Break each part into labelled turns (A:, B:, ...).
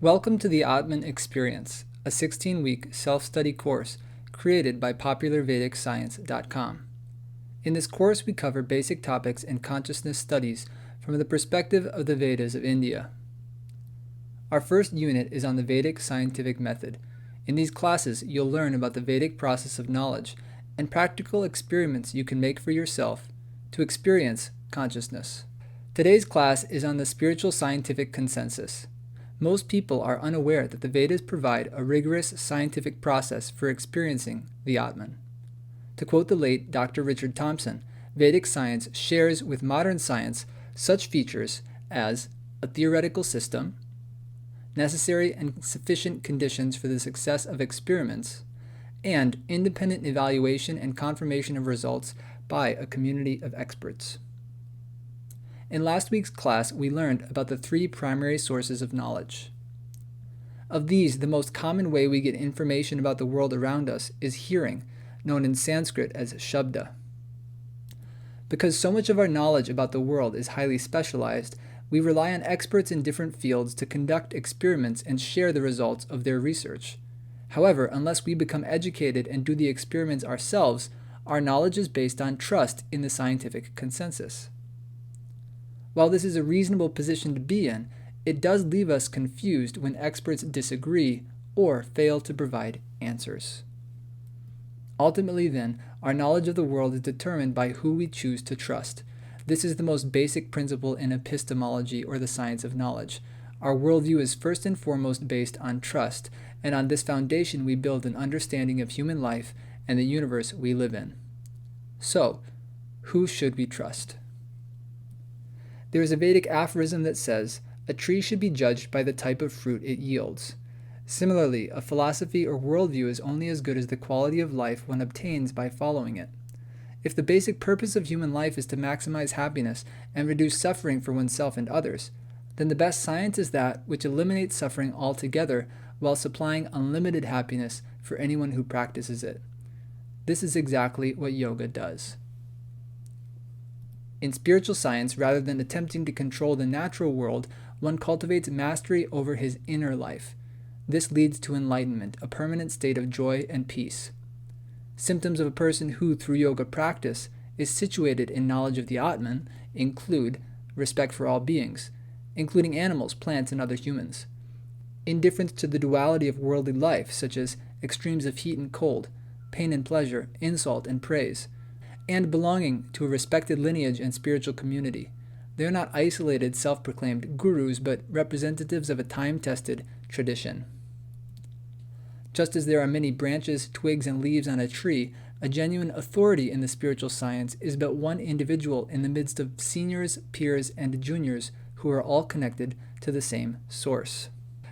A: Welcome to the Atman Experience, a 16-week self-study course created by popularvedicscience.com. In this course, we cover basic topics in consciousness studies from the perspective of the Vedas of India. Our first unit is on the Vedic scientific method. In these classes, you'll learn about the Vedic process of knowledge and practical experiments you can make for yourself to experience consciousness. Today's class is on the spiritual scientific consensus. Most people are unaware that the Vedas provide a rigorous scientific process for experiencing the Atman. To quote the late Dr. Richard Thompson, Vedic science shares with modern science such features as a theoretical system, necessary and sufficient conditions for the success of experiments, and independent evaluation and confirmation of results by a community of experts. In last week's class, we learned about the three primary sources of knowledge. Of these, the most common way we get information about the world around us is hearing, known in Sanskrit as shabda. Because so much of our knowledge about the world is highly specialized, we rely on experts in different fields to conduct experiments and share the results of their research. However, unless we become educated and do the experiments ourselves, our knowledge is based on trust in the scientific consensus. While this is a reasonable position to be in, it does leave us confused when experts disagree or fail to provide answers. Ultimately, then, our knowledge of the world is determined by who we choose to trust. This is the most basic principle in epistemology, or the science of knowledge. Our worldview is first and foremost based on trust, and on this foundation we build an understanding of human life and the universe we live in. So, who should we trust? There is a Vedic aphorism that says, "A tree should be judged by the type of fruit it yields." Similarly, a philosophy or worldview is only as good as the quality of life one obtains by following it. If the basic purpose of human life is to maximize happiness and reduce suffering for oneself and others, then the best science is that which eliminates suffering altogether while supplying unlimited happiness for anyone who practices it. This is exactly what yoga does. In spiritual science, rather than attempting to control the natural world, one cultivates mastery over his inner life. This leads to enlightenment, a permanent state of joy and peace. Symptoms of a person who, through yoga practice, is situated in knowledge of the Atman include respect for all beings, including animals, plants, and other humans; indifference to the duality of worldly life, such as extremes of heat and cold, pain and pleasure, insult and praise; and belonging to a respected lineage and spiritual community. They are not isolated, self-proclaimed gurus, but representatives of a time-tested tradition. Just as there are many branches, twigs, and leaves on a tree, a genuine authority in the spiritual science is but one individual in the midst of seniors, peers, and juniors who are all connected to the same source.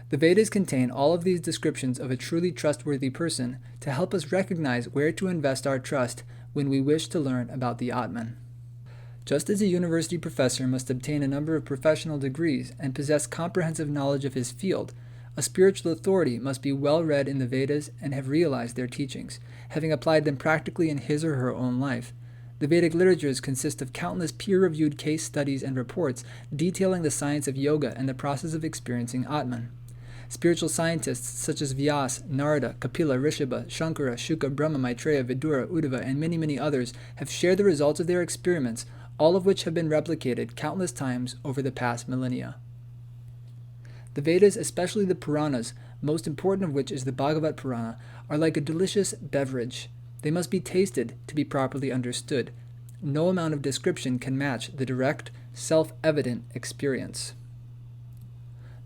A: The Vedas contain all of these descriptions of a truly trustworthy person to help us recognize where to invest our trust when we wish to learn about the Atman. Just as a university professor must obtain a number of professional degrees and possess comprehensive knowledge of his field, a spiritual authority must be well read in the Vedas and have realized their teachings, having applied them practically in his or her own life. The Vedic literatures consist of countless peer-reviewed case studies and reports detailing the science of yoga and the process of experiencing Atman. Spiritual scientists such as Vyasa, Narada, Kapila, Rishabha, Shankara, Shuka, Brahma, Maitreya, Vidura, Uddhava, and many, many others have shared the results of their experiments, all of which have been replicated countless times over the past millennia. The Vedas, especially the Puranas, most important of which is the Bhagavad Purana, are like a delicious beverage. They must be tasted to be properly understood. No amount of description can match the direct, self-evident experience.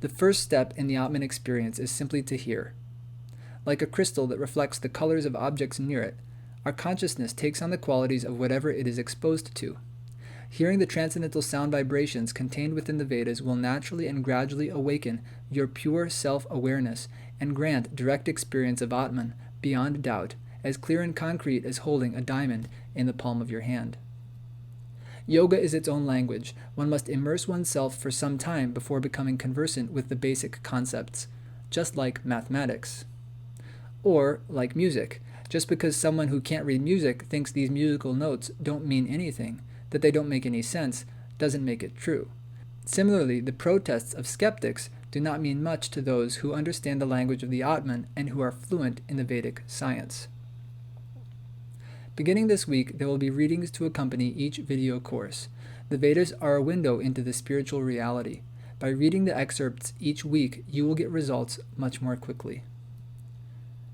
A: The first step in the Atman experience is simply to hear. Like a crystal that reflects the colors of objects near it, our consciousness takes on the qualities of whatever it is exposed to. Hearing the transcendental sound vibrations contained within the Vedas will naturally and gradually awaken your pure self-awareness and grant direct experience of Atman, beyond doubt, as clear and concrete as holding a diamond in the palm of your hand. Yoga is its own language. One must immerse oneself for some time before becoming conversant with the basic concepts, just like mathematics. Or like music. Just because someone who can't read music thinks these musical notes don't mean anything, that they don't make any sense, doesn't make it true. Similarly, the protests of skeptics do not mean much to those who understand the language of the Atman and who are fluent in the Vedic science. Beginning this week, there will be readings to accompany each video course. The Vedas are a window into the spiritual reality. By reading the excerpts each week, you will get results much more quickly.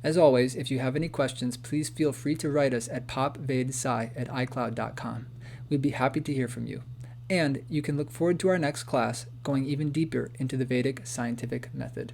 A: As always, if you have any questions, please feel free to write us at popvedsci@icloud.com. We'd be happy to hear from you. And you can look forward to our next class, going even deeper into the Vedic scientific method.